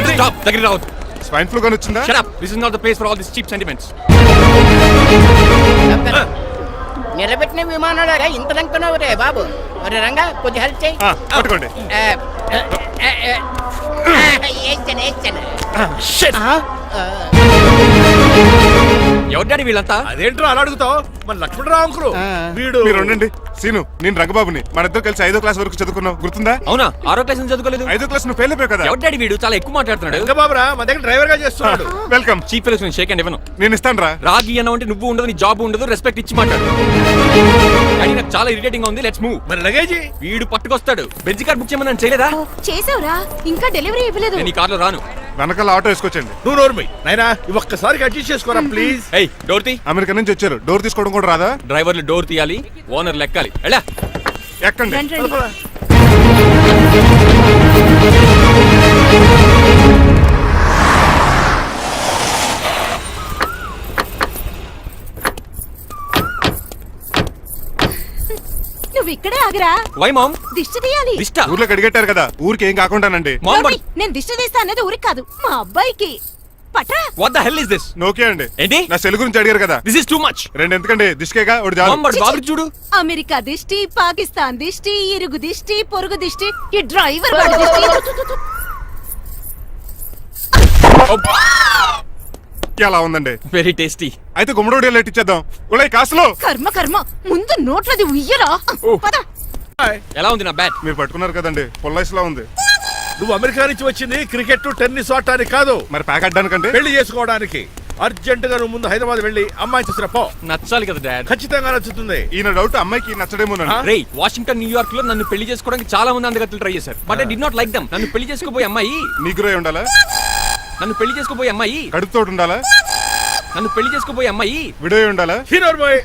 Stop. దగ్గరికి రావద్దు. Swine flu గాని వచ్చిందా? Shut up. This is not the place for all these cheap sentiments. నిలబెట్టిన విమానాలుగా ఇంత లంకనవు రే బాబు. ఒరే రంగా కొద్ది హెల్ప్ చేయి. పట్టుకోండి. ఎవరు డాడీ వీళ్ళంతా? అదేంట్రా అలా అడుగుతావు? మన లక్ష్మణరావు అంకులు వీడు. మీరు ఉండండి. సీను, నేను రంగబాబుని. మన ఇద్దరు కలిసి 5వ క్లాస్ వరకు చదువుకున్నాం, గుర్తుందా? అవునా? 6వ క్లాస్ నుంచి చదువుకోలేదు. 5వ క్లాస్ నువ్వు ఫెయిల్ అయిపోయావు కదా. ఎవరు డాడీ వీడు? చాలా ఎక్కువ మాట్లాడుతున్నాడు. రంగబాబురా, మన దగ్గర డ్రైవర్ గా చేస్తున్నాడు. వెల్కమ్. చీఫ్ ఫెలోస్ నేను షేక్ అండ్ ఇవ్వను. నేను ఇస్తాను రా. రాగి అన్న అంటే నువ్వు ఉండదు, నీ జాబ్ ఉండదు, రెస్పెక్ట్ ఇచ్చి మాట్లాడు. డాడీ నాకు చాలా ఇరిటేటింగ్ గా ఉంది. Let's move. మరి లగేజీ వీడు పట్టుకొస్తాడు. బెంజ్ కార్ బుక్ చేయమని చేయలేదా? చేసావురా, ఇంకా డెలివరీ ఇవ్వలేదు. నేను ఈ కార్లో రాను. వెనకాల ఆటో వేసుకొచ్చండి. నువ్వు నోర్మై నాయనా, ఒక్కసారి అడ్జస్ట్ చేసుకోరా ప్లీజ్. ఏయ్, డోర్ తీ. అమెరికా నుంచి వచ్చారు, డోర్ తీసుకోవడం కూడా రాదా? డ్రైవర్లు డోర్ తీయాలి, ఓనర్ లెక్కాలి. ఎలా ఎక్కండి. రండి, రండి. నువ్వు ఇక్కడే ఆగరా. Why mom? దిష్టి తీయాలి. దిష్ట? ఊర్లో కడిగట్టారు కదా, ఊరికి ఏం కాకుండానండి. మామ్ ఏయ్, నేను దిష్టి తీస్తా అనేది ఊరికి కాదు, మా అబ్బాయికి. పట్రా. What the hell is this? నోకే అండి. ఏంటి? నా సెల్ గురించి అడిగారు కదా. This is too much. రెండు ఎందుకండి? దిష్కేగా ఒకటి చాలు. మామ్ బాబు చూడు. అమెరికా దిష్టి, పాకిస్తాన్ దిష్టి, ఇరుగు దిష్టి, పొరుగు దిష్టి, ఈ డ్రైవర్ వాడి దిష్టి. ఎలా ఉందండి? Very tasty. అయితే గుమ్మడి లైట్ ఇచ్చేద్దాం. ఉలై కాసులో. కర్మ కర్మ, ముందు నోట్లది ఉయ్యరా. పద. ఎలా ఉంది నా బ్యాట్? మీరు పట్టుకున్నారు కదండి, పొల్లైస్ లా ఉంది. నువ్వు అమెరికా నుంచి వచ్చింది క్రికెట్ టెన్నిస్ ఆడటానికి కాదు, మరి ప్యాక్ అడ్డానికంటే. పెళ్లి చేసుకోవడానికి. అర్జెంట్ గా నువ్వు ముందు హైదరాబాద్ వెళ్ళి అమ్మాయి చూసిన పో. నచ్చాలి కదా డాడ్. ఖచ్చితంగా నచ్చుతుంది. ఈయన డౌట్ అమ్మాయికి నచ్చడేమోనండి. రేయ్, వాషింగ్టన్ న్యూయార్క్ లో నన్ను పెళ్లి చేసుకోవడానికి చాలా మంది అందగత్తలు ట్రై చేశారు, but I did not like them. నన్ను పెళ్లి చేసుకోబోయే అమ్మాయి నీగురై ఉండాలా? నన్ను పెళ్లి చేసుకోబోయే అమ్మాయి కడుపుతోటి ఉండాలా? నన్ను పెళ్లి చేసుకోబోయే అమ్మాయి విడో ఉండాలా? హీరో బాయ్,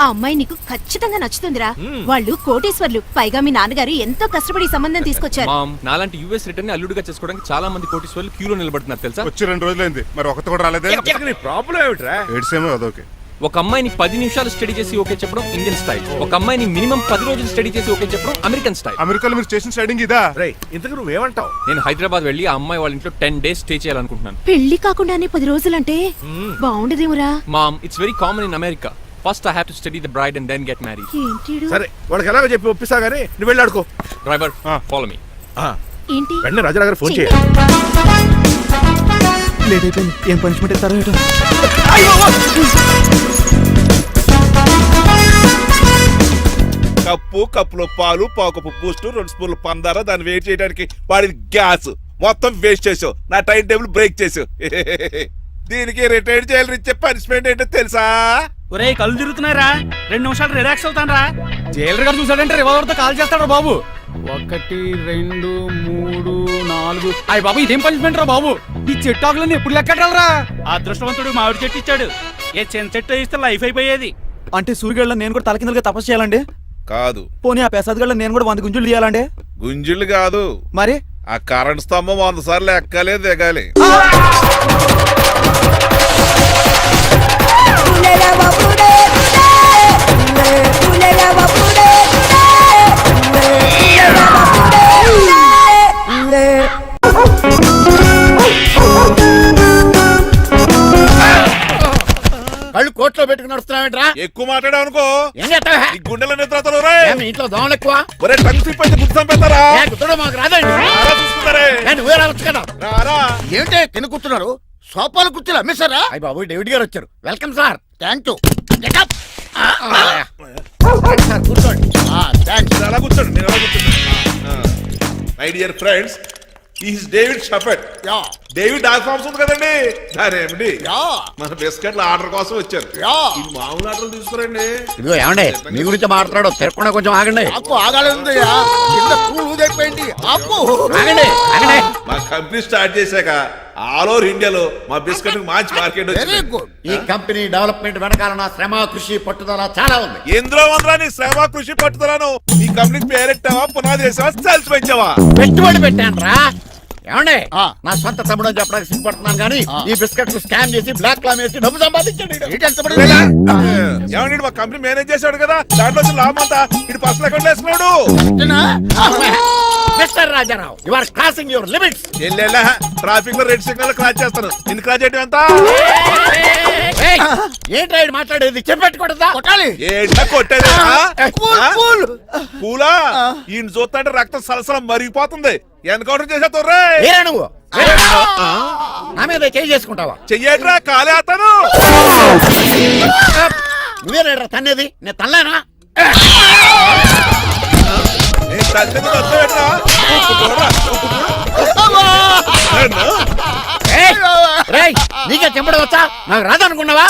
ఆ అమ్మాయి నీకు ఖచ్చితంగా నచ్చుతుందిరా. వాళ్ళు కోటేశ్వర్లు, పైగా మీ నాన్నగారు ఎంతో కష్టపడి ఈ సంబంధం తీసుకొచ్చారు. మామ్, నాలాంటి యుఎస్ రిటర్న్ అల్లుడిగా చేసుకోవడానికి చాలా మంది కోటీశ్వర్లు క్యూలో నిలబడుతున్నారు తెలుసా? వచ్చి 2 రోజులైంది, మరి ఒకటి కూడా రాలేదే. నీ ప్రాబ్లం ఏమిట్రా? ఏడ్సేమో అదొకే. ఒక అమ్మాయిని 10 నిమిషాలు స్టడీ చేసి ఓకే చెప్పడం ఇండియన్ స్టైల్. ఒక అమ్మాయిని మినిమం 10 రోజులు స్టడీ చేసి ఓకే చెప్పడం అమెరికన్ స్టైల్. అమెరికాలో మీరు చేసిన స్టైడింగ్ ఇదా? రేయ్, ఇంతకు నువ్వేమంటావు? నేను హైదరాబాద్ వెళ్ళి ఆ అమ్మాయి వాళ్ళ ఇంట్లో 10 days స్టే చేయాలనుకుంటున్నాను. పెళ్లి కాకుండానే 10 రోజులంటే బాగుండదేమురా. Mom, it's very common in America. First I have to study the bride and then get married. ఏంటిడు? సరే, వాళ్ళకి ఎలాగో చెప్పి ఒప్పిస్తా గానీ నువ్వు వెళ్ళి ఆడుకో. Driver, follow me. ఏంటి? వెంటనే రాజా గారు ఫోన్ చేయాలి. లేట్ అయిపోయింది. ఏం పనిష్మెంట్ ఇస్తారో ఏటో. కప్పులో పాలు, పావుకప్పు బూస్ట్, 2 స్పూన్లు పందార, దాన్ని వెయిట్ చేయడానికి వాడిది గ్యాస్ మొత్తం వేస్ట్ చేసావు. నా టైం టేబుల్ బ్రేక్ చేసావు. దీనికి రిటైర్ చేయాలని ఇచ్చే పనిష్మెంట్ ఏంటో తెలుసా? ఒరే, కళ్ళు తిరుగుతున్నారా? 2 నిమిషాలు రిలాక్స్ అవుతాను రా. జైలర్ గారు చూసాడంటే రివాల్వర్ తో కాల్ చేస్తాడు బాబు. 1 2 3 4. అయ్య బాబు, ఇదేం పనిష్మెంట్ రా బాబు? ఈ చెట్టు ఆకులన్నీ ఎప్పుడు లెక్కడరా? అదృష్టవంతుడు మామిడి చెట్టు ఇచ్చాడు. ఏ చిన్న చెట్టు ఇస్తే లైఫ్ అయిపోయేది. అంటే సూర్యుగళ్ళ నేను కూడా తలకిందలుగా తపస్సు చేయాలండి? కాదు. పోనీ ఆ పెసాద్ నేను కూడా 100 గుంజులు తీయాలండి? గుంజులు కాదు, మరి ఆ కరెంట్ స్తంభం 100 సార్లు ఎక్కాలి, దిగాలి. కళ్ళు కోట్లో పెట్టుకుని నడుస్తున్నావేంట్రా? ఎక్కువ మాట్లాడావు అనుకో ఏం చేస్తావా? ఈ గుండెల నిద్రతలు ఇంట్లో దోమలు ఎక్కువ. ఒరే, టంగ్ స్లిప్ అయితే గుర్తు చంపేస్తారా? గుర్తుడు మాకు రాదండి. చూసుకుంటారే. నువ్వే రావచ్చు కదా. రారా. ఏంటే తిని కూర్చున్నారు? సోఫాలు కూర్చొని అమ్మేశారా? అయ్య బాబు, డేవిడ్ గారు వచ్చారు. Welcome sir. Thank you. Sir కూర్చోండి. థ్యాంక్స్. నేను అలా కూర్చోండి, నేను అలా కూర్చోండి. My dear friends, is David Shaffet. David dog farms ఉంది కదండి, దానేమిటి మన బిస్కెట్ల ఆర్డర్ కోసం వచ్చారు. ఈ మామూలు ఆర్డర్లు తీసుకురండి. ఇదిగో ఏమండి, మీ గురించి మాట్లాడు, తిరగకుండా కొంచెం ఆగండి. ఆపు, ఆగాలి. ఆగండి, ఆగండి. మా కంపెనీ స్టార్ట్ చేశాక ఆల్ ఓవర్ ఇండియాలో మా బిస్కెట్ మంచి మార్కెట్ వచ్చింది. ఈ కంపెనీ డెవలప్మెంట్ వెనకాల నా శ్రమ, కృషి, పట్టుదల చాలా ఉంది. ఎందులో ఉందా నీ శ్రమ, కృషి, పట్టుదలను? ఈ కంపెనీకి పేరెట్టావా, పునాది వేసావా, సేల్స్ పెంచావా? పెట్టుబడి పెట్టాను రా. ఏమండి, నా సొంత తమ్ముడు అని చెప్పడానికి సిగ్గుపడుతున్నాను కానీ ఈ బిస్కెట్లు స్కామ్ చేసి బ్లాక్ లా వేసి డబ్బు సంపాదించండి. ఏమండి, మా కంపెనీ మేనేజ్ చేశాడు కదా, దాంట్లో లాభం అంతా ఇటు పర్సనల్ అకౌంట్ వేసుకున్నాడు. Mister Rajarao you are crossing your limits. ఎల్లెల్లా ట్రాఫిక్ లో రెడ్ సిగ్నల్ క్రాస్ చేస్తాను నిన్ను క్రాస్ చేయడం ఎంత ఏంటి రైడ్ మాట్లాడేది చెప్పెట్టుకూడదా? కొట్టాలి. ఏంటా కొట్టేది పూలా ఈయన చూస్తుంటే రక్తం సలసలం మరిగిపోతుంది ఎన్కౌంటర్ చేసే తొర్రే ఏరా నువ్వు నా మీద చేయి చేసుకుంటావా? చెయ్యట్రా కాలే అతను నువ్వేరా తన్నేది? నేను తనలేనా? నేను తల్లిదండ్రులు వస్తావేట్రా? ఉప్పు చూడరా, ఉప్పు చూడు. రేయ్ నీకే చెంపడం వచ్చా? నాకు రాదనుకున్నావా?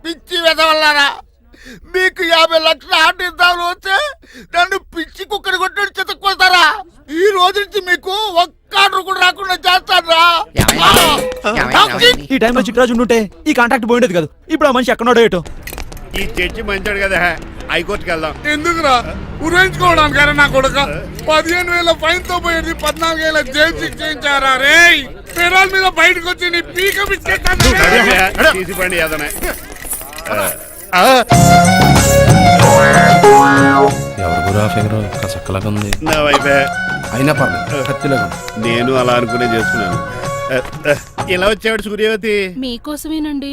పిచ్చి వెదవల్లారా, మీకు 50 లక్షల ఆటిద్దాలు వస్తే నన్ను పిచ్చి కుక్కడి కొట్టి చెతక్కొస్తారా? ఈ రోజు నుంచి మీకు ఒక్క ఆర్డర్ కూడా రాకుండా చేస్తారా? ఈ టైంలో చిట్రాజు ఉండుంటే ఈ కాంటాక్ట్ పోయిండేది కదా. ఇప్పుడు ఆ మనిషి ఎక్కడో ఏటో. ఈ చర్చి మంచాడు కదా, హైకోర్టుకి వెళ్దాం. ఎందుకురా ఉరేంచుకోవడానికి నా కొడుక 15,000 ఫైన్ తో పోయేది 14,000 జైలు శిక్ష చేయించారా రే? పెరాల మీద బయటకు వచ్చి నీ పీక బిస్కెట్ తీసిపండి ఏదైనా. ఎవరు గురా ఫిగర్ కసక్కలాగా ఉంది. నా వైపే అయినా పర్లేదు కత్తిలాగా. నేను అలా అనుకునే చేస్తున్నాను. ఇలా వచ్చాడు సూర్యవతి. మీకోసమేనండి.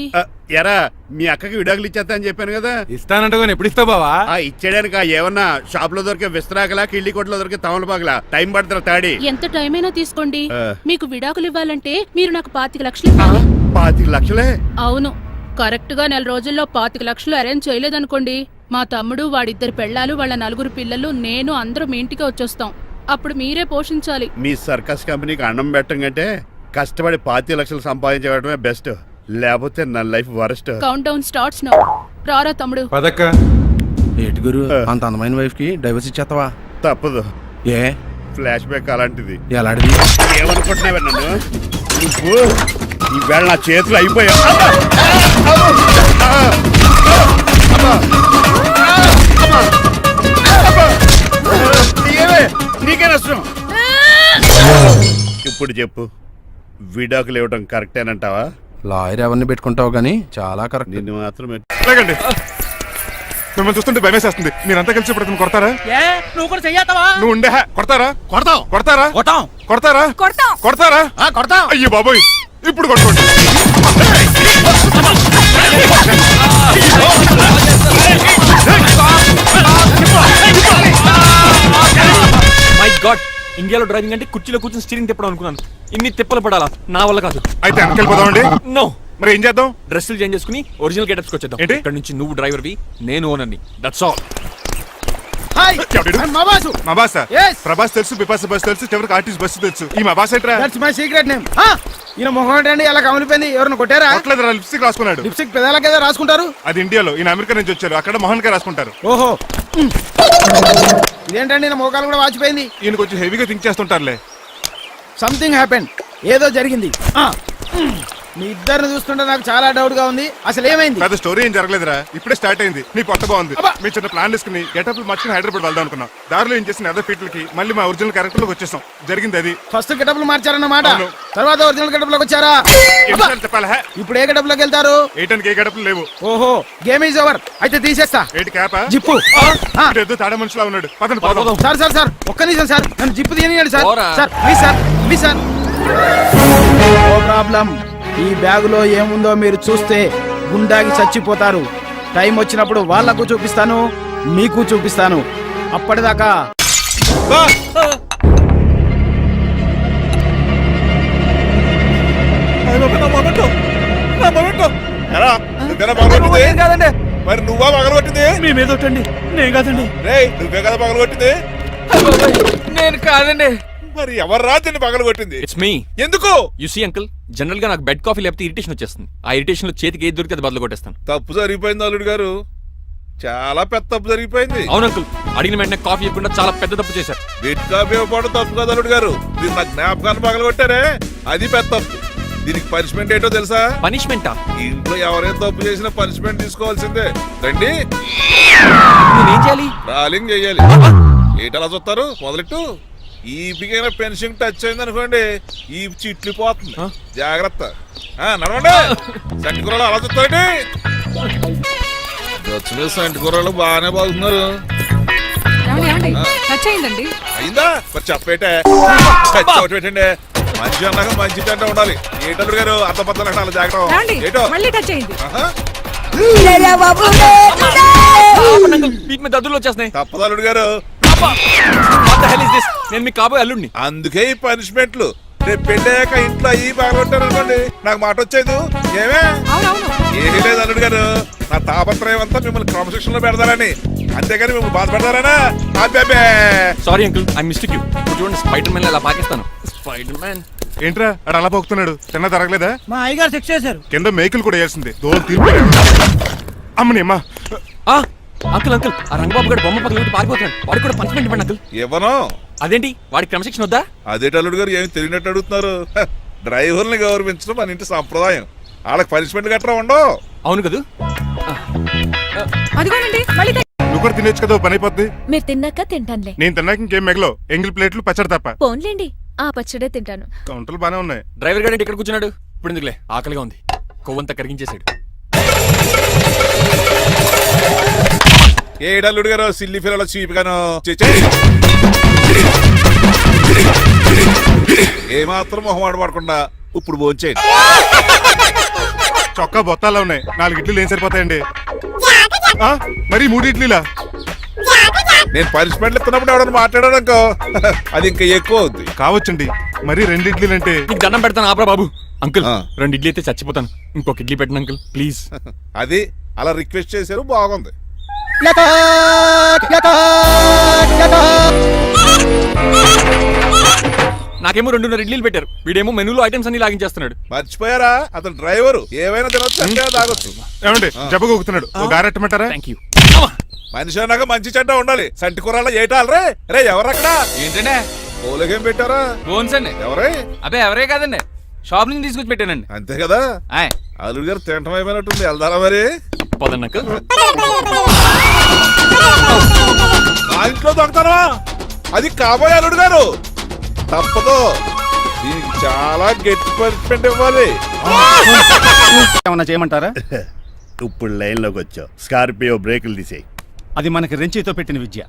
ఎరా మీ అక్కకి విడాకులు ఇచ్చేస్తా అని చెప్పాను కదా. ఇస్తానంటే ఎప్పుడు ఇస్తావు బావా? ఇచ్చేయడానికి ఏమన్నా షాప్ లో దొరికే విస్తరాకలా కిళ్ళి కొట్లో దొరికే తమలపాకలా టైం పడుతున్నా తాడి. ఎంత టైం అయినా తీసుకోండి. మీకు విడాకులు ఇవ్వాలంటే మీరు నాకు 25 లక్షలు ఇవ్వాలి. 25 లక్షలే? అవును, కరెక్ట్ గా 4 రోజుల్లో 25 లక్షలు అరేంజ్ చేయలేదనుకోండి, మా తమ్ముడు, వాడిద్దరు పెళ్ళాలు, వాళ్ళ 4 పిల్లలు, నేను అందరూ మీ ఇంటికి వచ్చేస్తాం. అప్పుడు మీరే పోషించాలి. మీ సర్కస్ కంపెనీకి అన్నం పెట్టడం కంటే కష్టపడి 25 లక్షలు సంపాదించడమే బెస్ట్. లేకపోతే నా life worst. Count down starts now. రారా తమ్ముడు. పదక్క. ఏటి గురు అంత అందమైన వైఫ్ కి డైవర్స్ ఇచ్చేస్తావా? తప్పదు. ఏ ఫ్లాష్ బ్యాక్ అలాంటిది. ఎలాంటిది? ఏమనుకుంటున్నావే నన్ను? నువ్వు ఈవేళ నా చేతులు అయిపోయా. నీకే నష్టం. ఇప్పుడు చెప్పు, విడాకులు ఇవ్వడం కరెక్టేనంటావా? లాయర్ ఎవరిని పెట్టుకుంటావు గానీ చాలా కరెక్ట్. నిన్ను మాత్రం లేకండి, మిమ్మల్ని చూస్తుంటే భయమేసేస్తుంది. మీరంతా కలిసి ఇప్పుడు కొడతారా? నువ్వు కూడా చెయ్యతావా? నువ్వు ఉండే కొడతారా? కొడతాం. కొడతారా? కొట్టాం. కొడతారా? కొడతారా? కొడతాం. అయ్యో బాబోయ్, ఇప్పుడు కొట్టుకోండి. మై గాడ్, ఇండియాలో డ్రైవింగ్ అంటే కుర్చీలో కూర్చొని స్టీరింగ్ తిప్పడం అనుకున్నాను. ఇన్ని తిప్పలు పడాలా? నా వల్ల కాదు. అయితే వెనకెళ్ళిపోదామండి. నో. మరి ఏం చేద్దాం? డ్రెస్సులు చేంజ్ చేసుకుని ఒరిజినల్ గెటప్స్ వచ్చేద్దాం. ఏంటి? ఇక్కడ నుంచి నువ్వు డ్రైవర్వి, నేను ఓనర్ని. That's all. హాయ్, ఎవడు? మా బాసు. మా బాస? Yes. ప్రభాస్ తెలుసు, బిపాస బస్ తెలుసు, చివరికి ఆర్టిస్ట్ బస్సు తెలుసు. ఈ మా బాస్ ఏంట్రా? That's my secret name. ఈయన మొహం ఏంటండి అలా కమిలిపోయింది? ఎవరిని కొట్టారా? కొట్టలేదురా, లిప్స్టిక్ రాసుకున్నాడు. లిప్స్టిక్ పెదాలకి ఏదో రాసుకుంటారు. అది ఇండియాలో, ఈయన అమెరికా నుంచి వచ్చారు. అక్కడ మోహన్ గారు రాసుకుంటారు. ఓహో, ఇదేంటండి నా మోకాలు కూడా వాచిపోయింది. ఈయన కొంచెం హెవీగా థింక్ చేస్తుంటారులే. సంథింగ్ హ్యాపెన్, ఏదో జరిగింది. మీ ఇద్దరిని చూస్తుంటే నాకు చాలా డౌట్ గా ఉంది. అసలు ఏమైంది? పెద్ద స్టోరీ ఏం జరగలేదురా, ఇప్పుడే స్టార్ట్ అయింది. నీ కొత్త బాగుంది. అబ్బా. మీ చిన్న ప్లాన్ తీసుకుని గెటప్లు మార్చుకుని హైదరాబాద్ వెళ్దాం అనుకున్నాం. దారిలో ఏం చేసిన అదర్ ఫీట్లకి మళ్ళీ మా ఒరిజినల్ క్యారెక్టర్ లోకి వచ్చేసాం. జరిగింది అది. ఫస్ట్ గెటప్లు మార్చారన్నమాట, అవును. తర్వాత ఒరిజినల్ గెటప్ లోకి వచ్చారా? ఎన్నిసార్లు చెప్పాలా? ఇప్పుడు ఏ గెటప్ లోకి వెళ్తారు? ఏటానికి ఏ గెటప్లు లేవు. ఓహో, గేమ్ ఈజ్ ఓవర్. అయితే తీసేస్తా. ఏటి క్యాపా? జిప్పు. ఏదో తాడ మనుషులా ఉన్నాడు. పదండి పోదాం. సార్ సార్ సార్, ఒక్క నిమిషం సార్, నన్ను జిప్పు తీయనియండి సార్. పోరా. Sir please sir, please sir. No problem. ఈ బ్యాగులో ఏముందో మీరు చూస్తే గుండాకి చచ్చిపోతారు. టైం వచ్చినప్పుడు వాళ్లకు చూపిస్తాను, మీకు చూపిస్తాను. అప్పటిదాకా ఎరా, నువ్వేనా పగలగొట్టింది? కాదండి, మరి నువ్వా పగలగొట్టింది? మీ మీద ఒట్టండి, నేను కాదండి. రేయ్, నువ్వే కదా పగలగొట్టింది? నేను కాదండి. మరి ఎవర్రా దీన్ని పగలగొట్టింది? It's me. ఎందుకు? యు సీ అంకుల్, జనరల్ గా నాకు బెడ్ కాఫీ లేకపోతే ఇరిటేషన్ వచ్చేస్తుంది. ఆ ఇరిటేషన్ లో చేతికి ఏది దొరికితే అది బదులు కొట్టేస్తాను. తప్పు జరిగిపోయింది అల్లుడు గారు, చాలా పెద్ద తప్పు జరిగిపోయింది. అవును అంకుల్, అడిగిన వెంటనే కాఫీ ఇవ్వకుండా చాలా పెద్ద తప్పు చేశారు. బిడ్ కాపీ ఇవ్వడం తప్పు కదా అల్లుడు గారు, దీన్ని నా జ్ఞాపకాన్ని పగలగొట్టారే అది పెద్ద తప్పు. దీనికి పనిష్మెంట్ ఏంటో తెలుసా? పనిష్మెంటా? ఇంట్లో ఎవరైనా తప్పు చేసినా పనిష్మెంట్ తీసుకోవాల్సిందే. రండి, నేనేం చేయాలి? రాలింగ్ చెయ్యాలి. ఏంటలా చూస్తారు? మొదలెట్టు. ఈ పికైనా పెన్షన్ టచ్ అయింది అనుకోండి, ఈ చిట్లు పోతుంది. జాగ్రత్త. నడవండి. సంటి కూరలు అలా చూస్తారండి. సంటి కూరలు బాగానే బాగుతున్నారు. టచ్ అయిందండి. అయిందా మరి చెప్పేటే పెట్టండి మంచి అన్నాక మంచి అంటే ఉండాలి ఏటల్లుడు గారు అర్థపత్ర అలా జాగ్రత్త ఏటో మళ్ళీ టచ్ అయింది. ఆహా, వీటి మీద దద్దులు వచ్చేస్తున్నాయి. తప్పదల్లుడు గారు What the hell is this? నేను మీ కాబోయే అల్లుడిని. అందుకే ఈ పనిష్మెంట్లు రేపు పెళ్ళాక ఇంట్లో అయ్యి బాగుంటారు అనుకోండి నాకు మాట వచ్చేది ఏమే ఏమీ లేదు అల్లుడు గారు నా తాపత్రయం అంతా మిమ్మల్ని క్రమశిక్షణలో పెడతారని అంతేగాని మిమ్మల్ని బాధ పెడతారనా అబ్బే sorry uncle I mistake you. చూడండి స్పైడర్ మ్యాన్ అలా పాకిస్తాను. స్పైడర్ మ్యాన్ ఏంట్రా అడు అలా పోతున్నాడు తిన్నా తరగలేదా? మా అయ్యగారు శిక్ష చేశారు. కింద మేకులు కూడా వేయాల్సిందే దోలు తీర్పు అమ్మని అమ్మా. అంకుల్ అంకుల్ ఆ రంగబాబు గారు బొమ్మ పక్కన పారిపోతున్నాడు. వాడికి కూడా పనిష్మెంట్ ఇవ్వండి అంకుల్. ఇవ్వను అదేంటి వాడికి క్రమశిక్షణ వద్దా? అదేటి అల్లుడు గారు ఏమి తెలియనట్టు అడుగుతున్నారు డ్రైవర్ని గౌరవించడం మన ఇంటి సంప్రదాయం వాళ్ళకి పనిష్మెంట్ గట్రా ఉండవు. అవును కదా. అదిగోనండి మళ్ళీ నువ్వు కూడా తినేచ్చు కదా పని అయిపోద్ది. మీరు తిన్నాక తింటానులే. నేను తిన్నాక ఇంకేం మిగలవు ఎంగిల్ ప్లేట్లు పచ్చడి తప్ప. పోన్లేండి ఆ పచ్చడే తింటాను. కౌంటర్లు బానే ఉన్నాయి. డ్రైవర్ గారు ఇక్కడ కూర్చున్నాడు. ఇప్పుడు ఎందుకులే ఆకలిగా ఉంది. కొవ్వంతా కరిగించేశాడు. ఏడల్లుడు గారు సిల్లి ఫిల్లలో చీపిగాను ఏమాత్రం మొహమాట పడకుండా ఇప్పుడు భోంచేయండి. చొక్కా బొత్తాల్లో ఉన్నాయి 4 ఇడ్లీలు ఏం సరిపోతాయండి? మరి 3 ఇడ్లీలా? నేను పనిష్మెంట్లు ఇస్తున్నప్పుడు ఎవడన్నా మాట్లాడాడు అనుకో అది ఇంకా ఎక్కువ అవుద్ది. కావచ్చండి మరి 2 ఇడ్లీలు అంటే. నీకు దండం పెడతాను ఆపరా బాబు. అంకుల్ ఆ. 2 ఇడ్లీ అయితే చచ్చిపోతాను. ఇంకొక ఇడ్లీ పెట్టండి అంకుల్ ప్లీజ్. అది అలా రిక్వెస్ట్ చేశారు బాగుంది. నాకేమో 2 ఇడ్లీలు పెట్టారు. వీడేమో మెనూలో ఐటమ్స్ అన్ని లాగించేస్తున్నాడు. మర్చిపోయారా అతను డ్రైవరు ఏమైనా తినొచ్చు అంటే తాగొచ్చు. ఏమండి జబ్బగొక్కుతున్నాడు ఓ గారెట్టమంటారా? Thank you. మనిషి అన్నాక మంచి చెడ్డ ఉండాలి. సంటి కూరల్లో ఏటాలరే రే ఎవరక్కడ ఏంటంటే పోలేకేం పెట్టారా? బోన్స్ అండి. ఎవరే? అబ్బే ఎవరే కాదండి షాప్ నుంచి తీసుకొచ్చి పెట్టానండి. అంతే కదా అల్లుడు గారు తింటం అయిపోయినట్టుంది వెళ్తారా మరి? పదండి అంకుల్. నా ఇంట్లో దొంగతారా? అది కాబోయే అల్లుడు గారు తప్పదు. దీనికి చాలా గట్టి పనిష్మెంట్ ఇవ్వాలి. ఏమన్నా చేయమంటారా? ఇప్పుడు లైన్లోకి వచ్చావు. స్కార్పియో బ్రేకులు తీసేయి. అది మనకి రెంచితో పెట్టిన విద్య.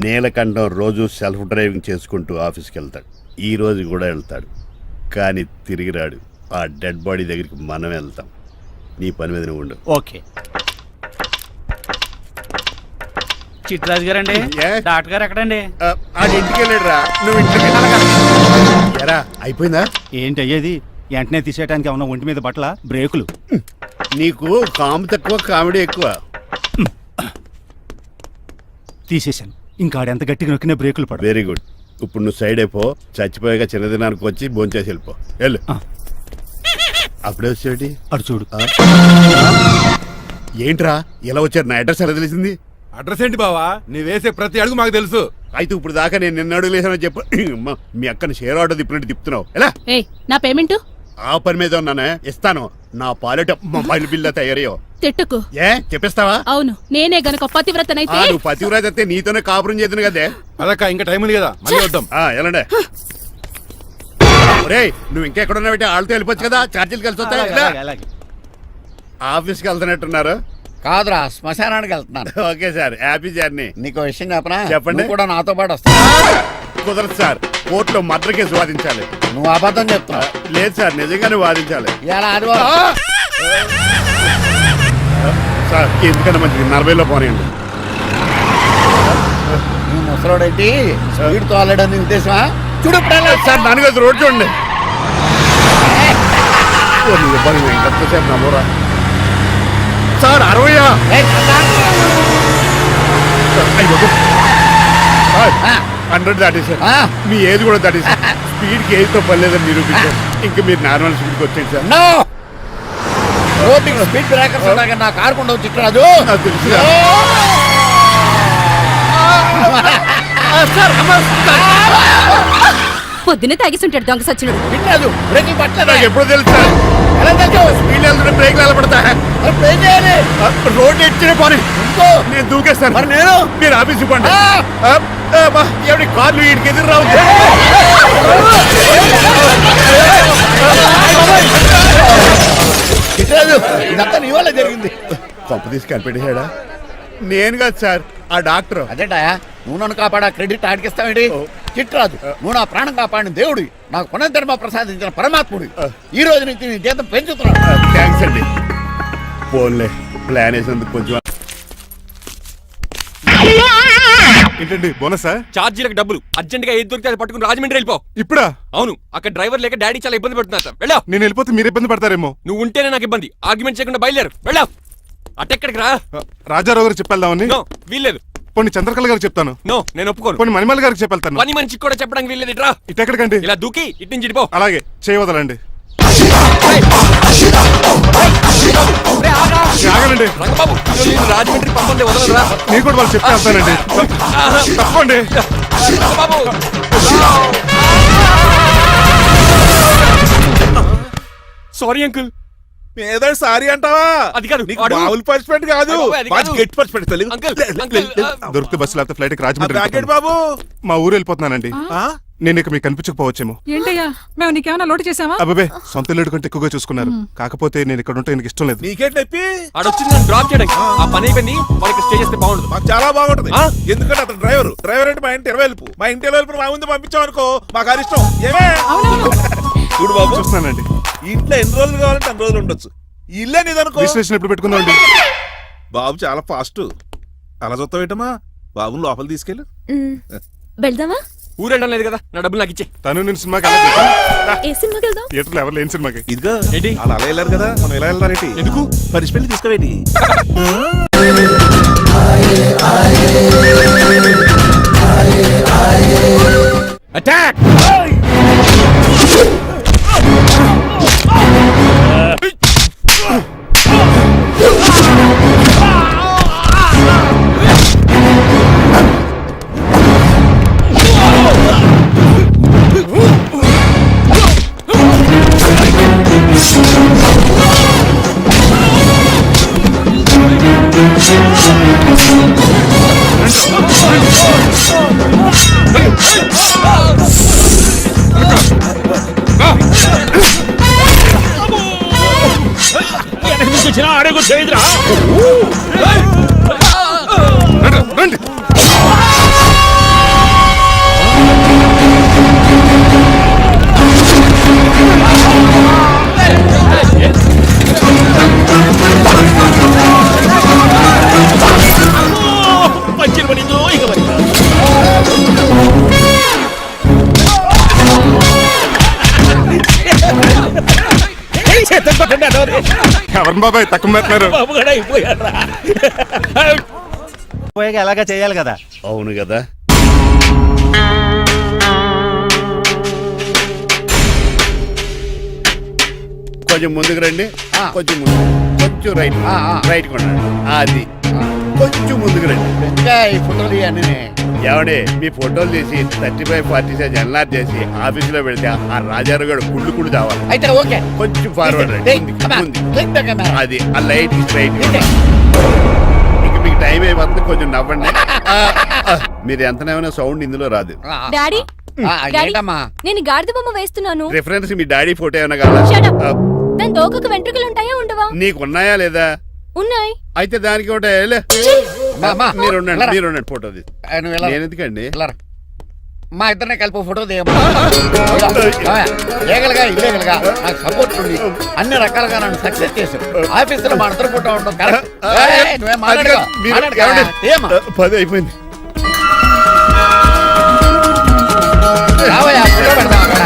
నీలకంఠం రోజు సెల్ఫ్ డ్రైవింగ్ చేసుకుంటూ ఆఫీస్కి వెళ్తాడు. ఈ రోజు కూడా వెళ్తాడు కానీ తిరిగి రాడు. ఆ డెడ్ బాడీ దగ్గరికి మనం వెళ్తాం. నీ పని మీద నువ్వు ఉండు. ఓకే. చిట్రాజు గారండి ఏ? డాక్టర్ గారు ఎక్కడండి? ఆడి ఇంటికి వెళ్ళాడు రా. నువ్వు ఇంటికి ఎరా అయిపోయిందా? ఏంటి అయ్యేది? వెంటనే తీసేయడానికి ఏమన్నా ఒంటి మీద బట్టల బ్రేకులు? నీకు కాము తక్కువ కామెడీ ఎక్కువ. తీసేశాను. ఇంకా ఆడెంత గట్టిగా నొక్కినా బ్రేకులు పడ. Very good. ఇప్పుడు నువ్వు సైడ్ అయిపో. చచ్చిపోయాక చిన్నదినానికి వచ్చి భోంచేసి వెళ్ళిపో. వెళ్ళు. అప్పుడే వచ్చేటి అటు చూడు. ఏంట్రా ఇలా వచ్చారు? నా అడ్రస్ ఎలా తెలిసింది? అడ్రస్ ఏంటి బావా? నీ వేసే ప్రతి అడుగు మాకు తెలుసు. అయితే ఇప్పుడు దాకా నేను నిన్న అడుగులేసానని చెప్పు. మీ అక్కని షేర్ ఆర్డర్ తిప్పినట్టు తిప్పుతున్నావు ఎలా? ఏయ్ నా పేమెంట్ ఆ పని మీద ఉన్నానే ఇస్తాను. నా పాలెట మొబైల్ బిల్లా తయారయ్యో. తిట్టుకు. ఏ చెప్పిస్తావా? అవును నేనే గనక పతివ్రతనైతే నువ్వు పతివ్రత అయితే నీతోనే కాపురం చేతును కదే. అదక్క ఇంకా టైం ఉంది కదా మళ్ళీ వద్దాం. ఎలాండే రేయ్ నువ్వు ఇంకెక్కడ ఉన్నావు? వాళ్ళతో వెళ్ళిపోవచ్చు కదా. ఛార్జీలు కలిసి వస్తాయి. అలాగే, అలాగే. ఆఫీస్కి వెళ్తున్నట్టున్నారు. కాదురా శ్మశానానికి వెళ్తున్నాను. Okay sir happy journey. నీకు విషయం చెప్పనా? చెప్పండి. నువ్వు కూడా నాతో పాటు వస్తా. కుదరదు సార్. కోర్టులో మర్డర్ కేసు వాదించాలి. నువ్వు అబద్ధం చెప్తున్నావు. లేదు సార్ నిజంగానే వాదించాలి. ఇలా ఆదివారం సార్ ఎందుకన్నా మంచిది 40లో పోనీయండి. నువ్వు ముసలోడేంటి స్పీడ్ తోలడని ఉద్దేశమా? చూడు సార్ నాన్నగారు రోడ్ చూడండి. ఎంతసేపు నమ్మరా సార్? 60 100 దాటేశారు. మీ ఏది కూడా దాటేశారు. స్పీడ్కి ఏదితో పని లేదని నిరూపించారు. ఇంకా మీరు నార్మల్ స్పీడ్కి వచ్చేది సార్. రోడ్డుకి స్పీడ్ బ్రేకర్స్ ఉండగా నా కారు కొండ చిట్టరాజు. నాకు తెలుసు పొద్దునే తాగిస్తుంటాడు దొంగ సచ్చినుడు. చిట్టరాజు బ్రేకింగ్ పట్టలేదు. నాకు ఎప్పుడు తెలుసు సార్? ఎలా తెలుసు? స్పీడ్ వెళ్తుంటే బ్రేక్లు నిలబడతా. బ్రేక్ చేయాలి. రోడ్డు ఎచ్చిన పోనీ నేను దూకేస్తాను. మరి నేను మీరు ఆఫీస్ ఇవ్వండి. ఎవరి కార్లు వీడికి ఎదురు రావు. చిట్టరాజు ఇదంతా నీ వల్ల జరిగింది. కొంప తీసి కనిపెట్టేశాడా? నేను కాదు సార్ ఆ డాక్టర్ అదేటా నువ్వు నన్ను కాపాడా క్రెడిట్ ఆడికిస్తావేంటి చిట్రాజు నువ్వు నా ప్రాణం కాపాడిన దేవుడి నాకు పునర్ధర్మ ప్రసాదించిన పరమాత్ముడి ఈ రోజు నుంచి నీ జీతం పెంచుతున్నాను. థ్యాంక్స్ అండి. ఫోన్లే ప్లాన్ వేసినందుకు కొంచెం. ఏంటండి బోనసా? ఛార్జీలకు డబ్బులు అర్జెంట్ గా ఏది దొరికితే అది పట్టుకుని రాజమండ్రి వెళ్ళిపో. ఇప్పుడా? అవును, అక్కడ డ్రైవర్ లేక డాడీ చాలా ఇబ్బంది పడుతున్నారు. వెళ్ళావు. నేను వెళ్ళిపోతే మీరు ఇబ్బంది పడతారేమో. నువ్వు ఉంటేనే నాకు ఇబ్బంది. ఆర్గ్యుమెంట్ చేయకుండా బయలుదేరు. వెళ్ళావు. అటెక్కడికి రా. రాజారావు గారు చెప్పేద్దామని. నో, వీల్లేదు. కొన్ని చంద్రకళ గారికి చెప్తాను. నో, నేను ఒప్పుకోను. కొన్ని మణిమల్ గారికి చెప్పేళ్తాను. పని మనిషికి కూడా చెప్పడానికి వీల్లేదు. ఇట్రా. ఇటెక్కడికండి? ఇలా దూకి ఇటు నుంచి ఇటుపో. అలాగే చేయవదలండి. ఆగనండి. రంగబాబు, నేను రాజమండ్రి పంపండి, వదలరా. మీరు కూడా వాళ్ళు చెప్తే వెళ్తానండి. తప్పండి. రంగబాబు. Sorry uncle. ఏదో సారీ అంటావా? అది కాదు, నీకు వాడు- మామూలు పనిష్మెంట్ కాదు, అది కాదు. గట్టి పనిష్మెంట్. అంకుల్, అంకుల్, దొరికితే బస్సు లేకపోతే ఫ్లైట్ రాజమండ్రి బ్యాకెట్ వెళ్ళిపోతాను. బాబు మా ఊరు వెళ్ళిపోతున్నానండి. ఆ? నేను ఇక మీకు కనిపించకపోవచ్చేమో. ఏంటయ్యా మేము నీకేమైనా లోటు చేసావా? అబ్బాబే సొంత ఇల్లు కంటే ఎక్కువగా చూసుకున్నారు. కాకపోతే నేను ఇక్కడ ఉంటే నాకు ఇష్టం లేదు. నీకేంటి నొప్పి? ఆడొచ్చింది నన్ను డ్రాప్ చేయడానికి. ఆ పని అయిపోయింది. వాడికి స్టే చేస్తే బాగుండదు. మాకు చాలా బాగుంటది. ఆ? ఎందుకంటే అతను డ్రైవర్ అంటే మా ఇంటి ఇరవైపు, మా ఇంటి ఇరవైపు మా ముందు పంపించాం అనుకో మాకు అది ఇష్టం. ఏమే చూడు బాబు, చూస్తున్నానండి. ఇంట్లో ఎన్ని రోజులు కావాలంటే అన్ని రోజులు ఉండొచ్చు. ఇల్లే నీదనుకో. రిజిస్ట్రేషన్ ఎప్పుడు పెట్టుకుందామండి? బాబు చాలా ఫాస్ట్. అలా చూస్తావు ఏంటమ్మా? బాబుని లోపల తీసుకెళ్ళు. వెళ్దామా? ఊరెళ్ళడం లేదు కదా, నా డబ్బులు నాకు ఇచ్చే. తను నేను సినిమాకి ఏ సినిమాకి వెళ్దాం? థియేటర్లో ఎవరు లేని సినిమాకి. ఇదిగో ఏంటి? అలా అలా వెళ్ళారు కదా, మనం ఎలా వెళ్ళారేంటి? ఎందుకు? పనిష్మెంట్ తీసుకోవేంటి? అటాక్! రండి. ఎవరు బాబాయ్ తక్కువ పెట్టినారు? అలాగా చేయాలి కదా. అవును కదా. కొంచెం ముందుకు రండి. కొంచెం ముందు, కొంచెం రైట్, రైట్ కొనండి. అది కొంచెం ముందుకు రండి. ఇంకా ఈ ఫోటోలు ఇవన్నీ ఏమండి, మీ ఫోటోలు తీసి 35-40 సైజ్ ఎన్లార్ చేసి ఆఫీసులో పెడితే ఆ రాజారావు గారు కుళ్ళు తావాలి. అయితే ఓకే. కొంచెం ఫార్వర్డ్ రండి. అది ఆ లైట్ స్ట్రైట్. ఇక మీకు టైం అయిపోతుంది, కొంచెం నవ్వండి. మీరు ఎంతనేమైనా సౌండ్ ఇందులో రాదు. డాడీ, ఏంటమ్మా? నేను గాడిద బొమ్మ వేస్తున్నాను. రిఫరెన్స్ మీ డాడీ ఫోటో ఏమైనా కావాలా? దాని దోకకు వెంట్రుకలు ఉంటాయా ఉండవా? నీకున్నాయా లేదా? ఉన్నాయి. అయితే దానికి ఉంటాయి. మీరు ఉండండి, మీరు ఉండండి. ఫోటో నేను ఎందుకండి? మా ఇద్దరిని కలిపి ఫోటో లీగల్గా ఇల్లీగల్గా నాకు సపోర్ట్ ఉండి అన్ని రకాలుగా నన్ను సక్సెస్ చేశారు. ఆఫీసులో మా ఇద్దరు ఫోటో ఉండడం కరెక్ట్. నువ్వేం మాట్లాడకు. 10 అయిపోయింది. రావయ్యా, ఫోటో పెడదాం అక్కడ.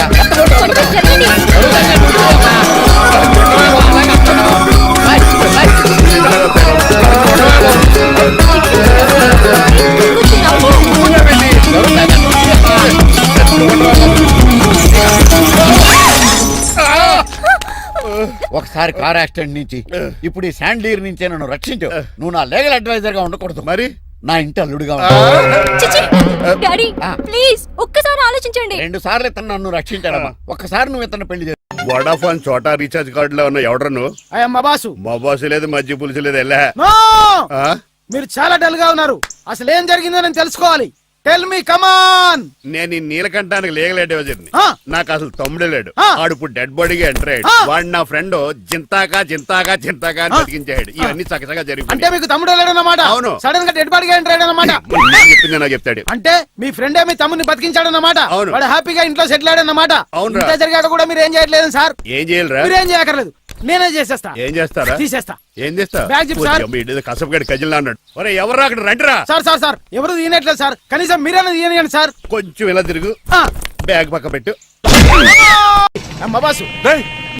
ఒకసారి కార్ యాక్సిడెంట్ నుంచి ఇప్పుడు ఈ శాండ్లీర్ నుంచే నన్ను రక్షించావు. నువ్వు నా లీగల్ అడ్వైజర్ గా ఉండకూడదు, మరి నా ఇంటి అల్లుడుగా డాడీ ప్లీజ్ ఒక్కసారి ఆలోచించండి. 2 సార్లు ఇతను నన్ను రక్షించాడమ్మా. ఒక్కసారి నువ్వు ఇతను పెళ్లి చేసి వడాఫోన్ చోటా రీఛార్జ్ కార్డులో ఉన్న ఎవడను మా బాసు. మా బాసు లేదు, మజ్జి పులుసు లేదు. వెళ్ళా మీరు చాలా డల్ గా ఉన్నారు. అసలు ఏం జరిగిందో నేను తెలుసుకోవాలి. టెల్ మీ కమాన్. నేను ఈ నీలకంఠానికి లేగలేడు వజీర్ని. ఆ. నాకు అసలు తమ్ముడే లేడు. ఆ. ఆడు ఇప్పుడు డెడ్ బాడీగా ఎంటర్ అయ్యాడు. ఆ. వాడు నా ఫ్రెండ్ జింతాగా అని బతికించాడు. ఇవన్నీ చక్కగా అంటే జరిగిపోయి మీకు తమ్ముడు వెళ్ళాడన్నమాట. అవును. సడన్ గా డెడ్ బాడీగా ఎంటర్ అయ్యాడన్నమాట. చెప్పింది నాకు చెప్తాడు. అంటే మీ ఫ్రెండే మీ తమ్ముని బతికించాడన్నమాట. అవును. వాడు హ్యాపీగా ఇంట్లో సెటిల్ అయ్యాడన్నమాట. అవునురా. ఇంత జరిగాక కూడా మీరు ఏం చేయట్లేదు సార్. ఏం చేయాలిరా? మీరేం చేయక్కర్లేదు, నేనే చేసేస్తా. ఏం చేస్తారా? తీసేస్తా. ఏం చేస్తా? బ్యాగ్ చెప్పు సార్. కసపగడి కజిల్లా అన్నాడు. ఒరే ఎవరు అక్కడ రండిరా. సార్ సార్ సార్ ఎవరు తీయనట్లేదు సార్, కనీసం మీరైనా తీయనియండి సార్. కొంచెం ఇలా తిరుగు. ఆ. బ్యాగ్ పక్క పెట్టు. అమ్మ బాసు డేయ్